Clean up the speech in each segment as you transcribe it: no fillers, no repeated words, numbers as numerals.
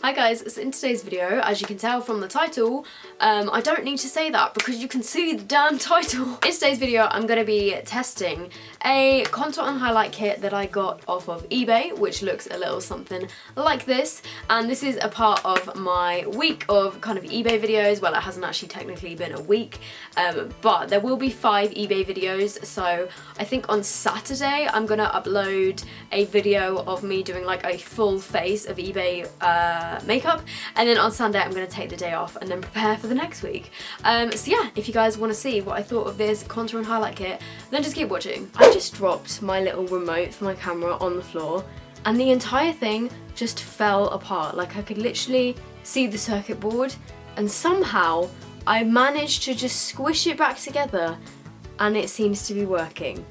Hi guys, so in today's video, as you can tell from the title, I don't need to say that because you can see the damn title. In today's video, I'm going to be testing a contour and highlight kit that I got off of eBay, which looks a little something like this. And this is a part of my week of kind of eBay videos. Well, it hasn't actually technically been a week, but there will be 5 eBay videos. So I think on Saturday, I'm going to upload a video of me doing like a full face of eBay makeup, and then on Sunday I'm going to take the day off and then prepare for the next week. So yeah, if you guys want to see what I thought of this contour and highlight kit, then just keep watching. I just dropped my little remote for my camera on the floor and the entire thing just fell apart. Like, I could literally see the circuit board, and somehow I managed to just squish it back together and it seems to be working.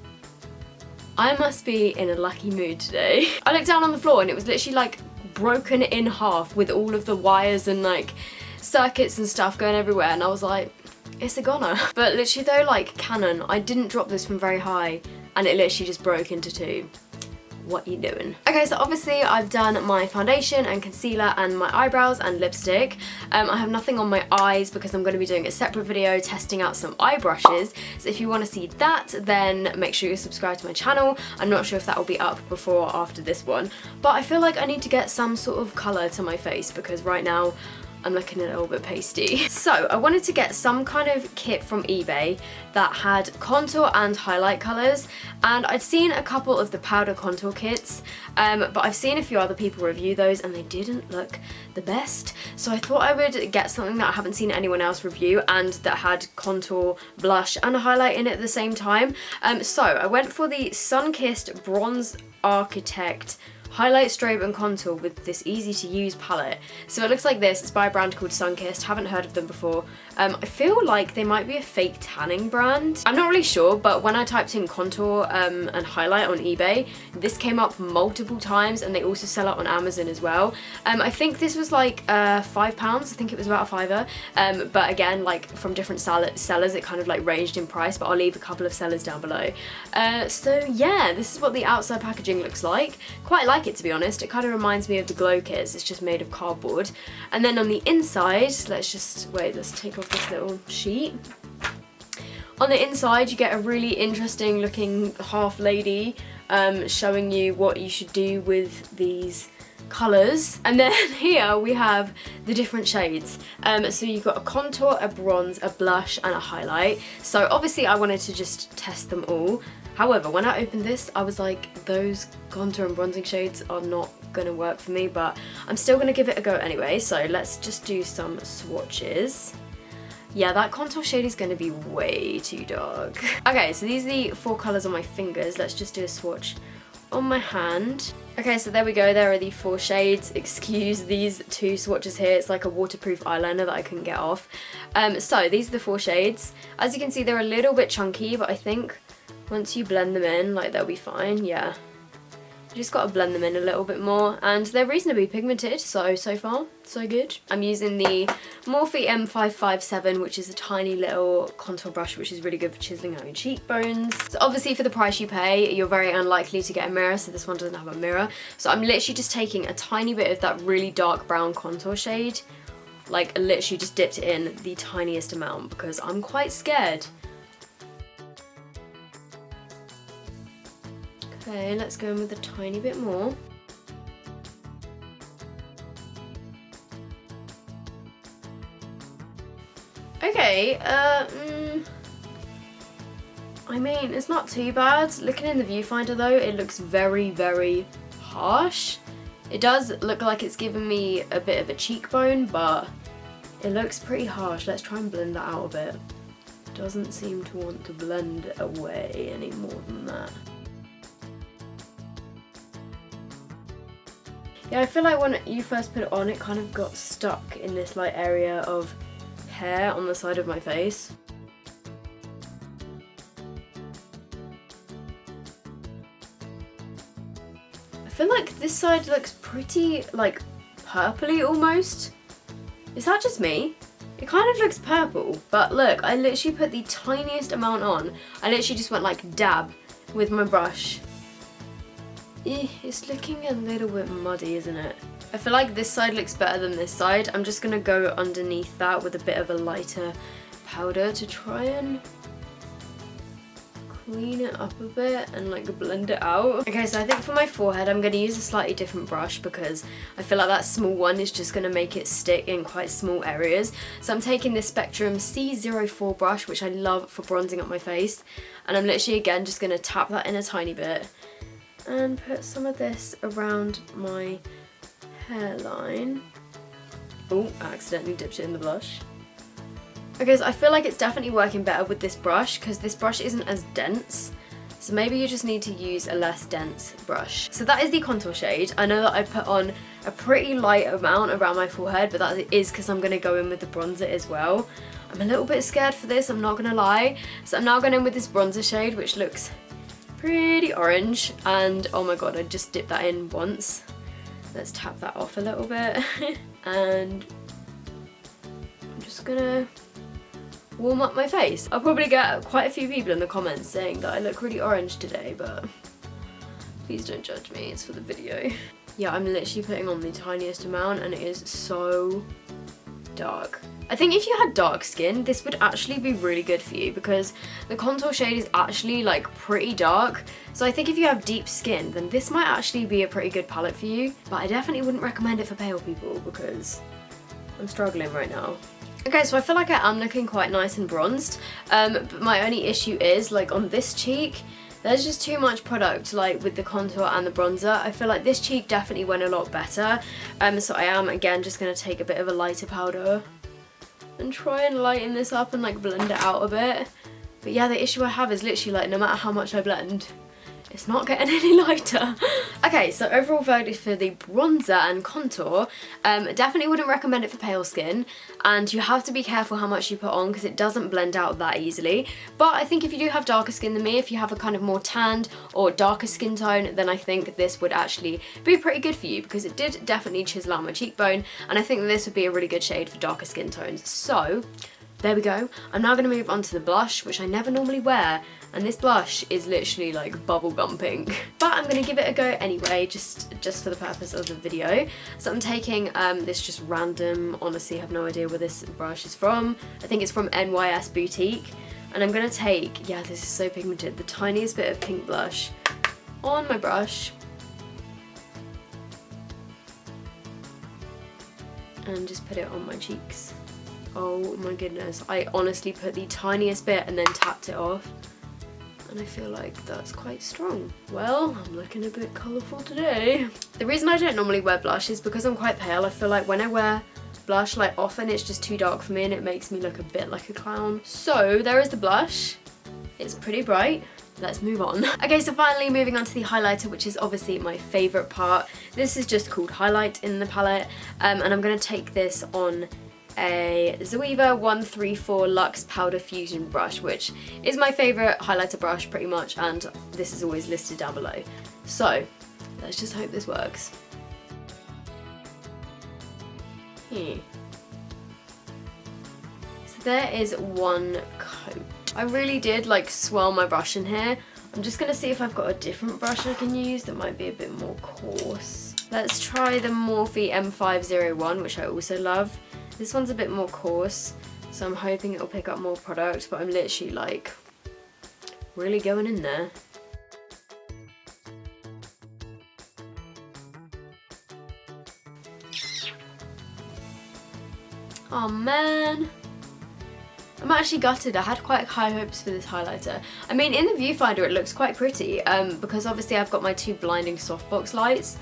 I must be in a lucky mood today. I looked down on the floor and it was literally like broken in half with all of the wires and like circuits and stuff going everywhere, and I was like, it's a goner. But literally though, like Canon, I didn't drop this from very high and it literally just broke into 2. What you doing? Okay, so obviously I've done my foundation and concealer and my eyebrows and lipstick. I have nothing on my eyes because I'm going to be doing a separate video testing out some eye brushes. So if you want to see that, then make sure you subscribe to my channel. I'm not sure if that will be up before or after this one, but I feel like I need to get some sort of colour to my face because right now I'm looking a little bit pasty. So I wanted to get some kind of kit from eBay that had contour and highlight colours, and I'd seen a couple of the powder contour kits, but I've seen a few other people review those and they didn't look the best. So I thought I would get something that I haven't seen anyone else review and that had contour, blush and a highlight in it at the same time. So I went for the Sun-Kissed Bronze Architect Highlight, Strobe and Contour with this easy to use palette. So it looks like this. It's by a brand called Sun-Kissed. Haven't heard of them before. I feel like they might be a fake tanning brand. I'm not really sure, but when I typed in contour and highlight on eBay, this came up multiple times, and they also sell it on Amazon as well. I think this was like £5. I think it was about a £5. But again, like from different sellers, it kind of like ranged in price, but I'll leave a couple of sellers down below. So yeah, this is what the outside packaging looks like. Quite like it, to be honest. It kind of reminds me of the glow kits. It's just made of cardboard. And then on the inside, let's take off this little sheet. On the inside you get a really interesting looking half lady showing you what you should do with these colours. And then here we have the different shades. So you've got a contour, a bronze, a blush and a highlight. So obviously I wanted to just test them all. However, when I opened this, I was like, those contour and bronzing shades are not gonna work for me, but I'm still gonna give it a go anyway. So let's just do some swatches. Yeah, that contour shade is gonna be way too dark. Okay, so these are the 4 colours on my fingers. Let's just do a swatch on my hand. Okay, so there we go. There are the 4 shades. Excuse these 2 swatches here. It's like a waterproof eyeliner that I couldn't get off. So these are the 4 shades. As you can see, they're a little bit chunky, but I think once you blend them in, like, they'll be fine. Yeah. You just gotta blend them in a little bit more, and they're reasonably pigmented, so far, so good. I'm using the Morphe M557, which is a tiny little contour brush, which is really good for chiseling out your cheekbones. So obviously for the price you pay, you're very unlikely to get a mirror, so this one doesn't have a mirror. So I'm literally just taking a tiny bit of that really dark brown contour shade, like literally just dipped it in the tiniest amount because I'm quite scared. Okay, let's go in with a tiny bit more. Okay, I mean, it's not too bad. Looking in the viewfinder though, it looks very, very harsh. It does look like it's giving me a bit of a cheekbone, but it looks pretty harsh. Let's try and blend that out a bit. Doesn't seem to want to blend away any more than that. Yeah, I feel like when you first put it on, it kind of got stuck in this like area of hair on the side of my face. I feel like this side looks pretty like purpley almost. Is that just me? It kind of looks purple, but look, I literally put the tiniest amount on. I literally just went like dab with my brush. It's looking a little bit muddy, isn't it? I feel like this side looks better than this side. I'm just going to go underneath that with a bit of a lighter powder to try and clean it up a bit and like blend it out. Okay, so I think for my forehead I'm going to use a slightly different brush because I feel like that small one is just going to make it stick in quite small areas. So I'm taking this Spectrum C04 brush, which I love for bronzing up my face, and I'm literally again just going to tap that in a tiny bit and put some of this around my hairline. Oh, I accidentally dipped it in the blush. Okay, so I feel like it's definitely working better with this brush because this brush isn't as dense. So maybe you just need to use a less dense brush. So that is the contour shade. I know that I put on a pretty light amount around my forehead, but that is because I'm going to go in with the bronzer as well. I'm a little bit scared for this, I'm not going to lie. So I'm now going in with this bronzer shade, which looks pretty orange. And oh my god, I just dipped that in once. Let's tap that off a little bit. And I'm just gonna warm up my face. I'll probably get quite a few people in the comments saying that I look really orange today, but please don't judge me, it's for the video. Yeah, I'm literally putting on the tiniest amount and it is so dark. I think if you had dark skin, this would actually be really good for you because the contour shade is actually like pretty dark. So I think if you have deep skin, then this might actually be a pretty good palette for you. But I definitely wouldn't recommend it for pale people because I'm struggling right now. Okay, so I feel like I am looking quite nice and bronzed, but my only issue is like on this cheek, there's just too much product like with the contour and the bronzer. I feel like this cheek definitely went a lot better, so I am again just going to take a bit of a lighter powder and try and lighten this up and like blend it out a bit. But yeah, the issue I have is literally like no matter how much I blend, it's not getting any lighter. Okay, so overall verdict for the bronzer and contour, definitely wouldn't recommend it for pale skin, and you have to be careful how much you put on because it doesn't blend out that easily. But I think if you do have darker skin than me, if you have a kind of more tanned or darker skin tone, then I think this would actually be pretty good for you because it did definitely chisel out my cheekbone, and I think that this would be a really good shade for darker skin tones. So there we go. I'm now going to move on to the blush, which I never normally wear, and this blush is literally like bubblegum pink. But I'm going to give it a go anyway, just for the purpose of the video. So I'm taking this just random, honestly I have no idea where this brush is from. I think it's from NYS Boutique. And I'm going to take, yeah, this is so pigmented, the tiniest bit of pink blush on my brush. And just put it on my cheeks. Oh my goodness, I honestly put the tiniest bit and then tapped it off. And I feel like that's quite strong. Well, I'm looking a bit colourful today. The reason I don't normally wear blush is because I'm quite pale. I feel like when I wear blush, like often it's just too dark for me and it makes me look a bit like a clown. So there is the blush. It's pretty bright. Let's move on. Okay, so finally moving on to the highlighter, which is obviously my favourite part. This is just called Highlight in the palette, and I'm going to take this on a Zoeva 134 Luxe Powder Fusion brush, which is my favourite highlighter brush pretty much, and this is always listed down below. So let's just hope this works. So there is one coat. I really did like swirl my brush in here. I'm just going to see if I've got a different brush I can use that might be a bit more coarse. Let's try the Morphe M501, which I also love. This one's a bit more coarse, so I'm hoping it'll pick up more product, but I'm literally like really going in there. Oh man, I'm actually gutted. I had quite high hopes for this highlighter. I mean, in the viewfinder it looks quite pretty, because obviously I've got my two blinding softbox lights.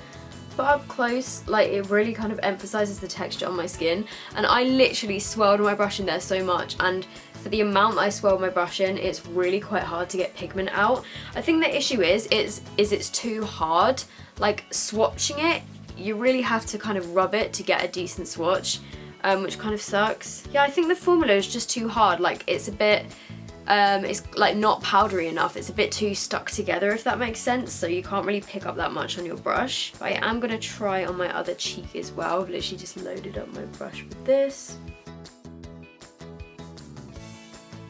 But up close, like, it really kind of emphasises the texture on my skin, and I literally swirled my brush in there so much, and for the amount that I swirled my brush in, it's really quite hard to get pigment out. I think the issue is it's too hard. Like, swatching it, you really have to kind of rub it to get a decent swatch, which kind of sucks. Yeah, I think the formula is just too hard. Like, it's a bit it's like not powdery enough. It's a bit too stuck together, if that makes sense, so you can't really pick up that much on your brush. But I am going to try on my other cheek as well. I've literally just loaded up my brush with this.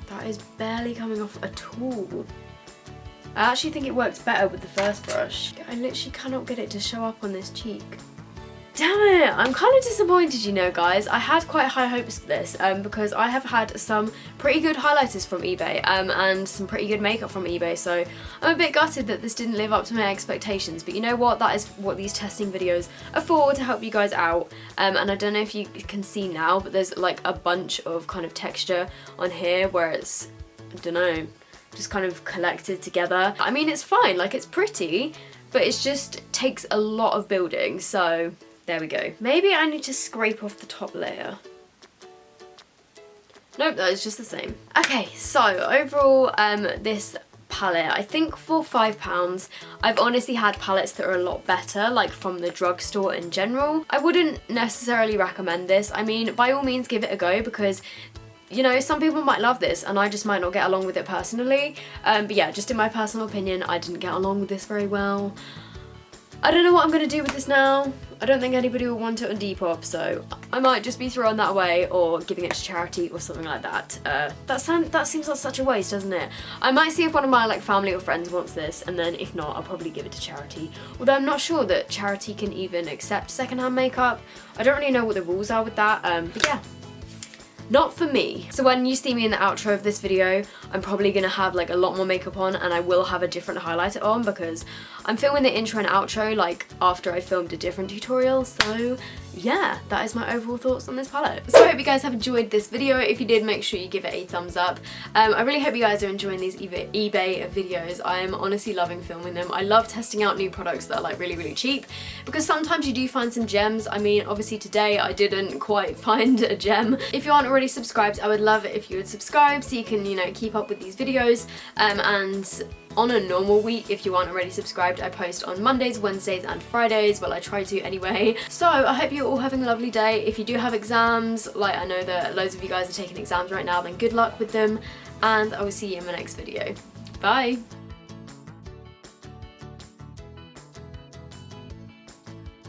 That is barely coming off at all. I actually think it works better with the first brush. I literally cannot get it to show up on this cheek. Damn it, I'm kind of disappointed, you know, guys. I had quite high hopes for this because I have had some pretty good highlighters from eBay and some pretty good makeup from eBay, so I'm a bit gutted that this didn't live up to my expectations. But you know what, that is what these testing videos are for, to help you guys out. And I don't know if you can see now, but there's like a bunch of kind of texture on here where it's, I don't know, just kind of collected together. I mean, it's fine, like it's pretty, but it just takes a lot of building, so there we go. Maybe I need to scrape off the top layer. Nope, that is just the same. Okay, so overall, this palette, I think for £5, I've honestly had palettes that are a lot better, like from the drugstore in general. I wouldn't necessarily recommend this. I mean, by all means give it a go, because you know, some people might love this and I just might not get along with it personally. But yeah, just in my personal opinion, I didn't get along with this very well. I don't know what I'm going to do with this now. I don't think anybody will want it on Depop, so I might just be throwing that away or giving it to charity or something like that. That seems like such a waste, doesn't it? I might see if one of my like family or friends wants this, and then if not, I'll probably give it to charity. Although I'm not sure that charity can even accept secondhand makeup. I don't really know what the rules are with that, but yeah. Not for me. So when you see me in the outro of this video, I'm probably gonna have like a lot more makeup on, and I will have a different highlighter on because I'm filming the intro and outro like after I filmed a different tutorial. So yeah, that is my overall thoughts on this palette. So I hope you guys have enjoyed this video. If you did, make sure you give it a thumbs up. I really hope you guys are enjoying these eBay videos. I am honestly loving filming them. I love testing out new products that are like really, really cheap, because sometimes you do find some gems. I mean, obviously today I didn't quite find a gem. If you aren't already subscribed, I would love it if you would subscribe so you can, you know, keep up with these videos. And on a normal week, if you aren't already subscribed, I post on Mondays, Wednesdays and Fridays. Well, I try to anyway. So I hope you're all having a lovely day. If you do have exams, like I know that loads of you guys are taking exams right now, then good luck with them, and I will see you in my next video. Bye!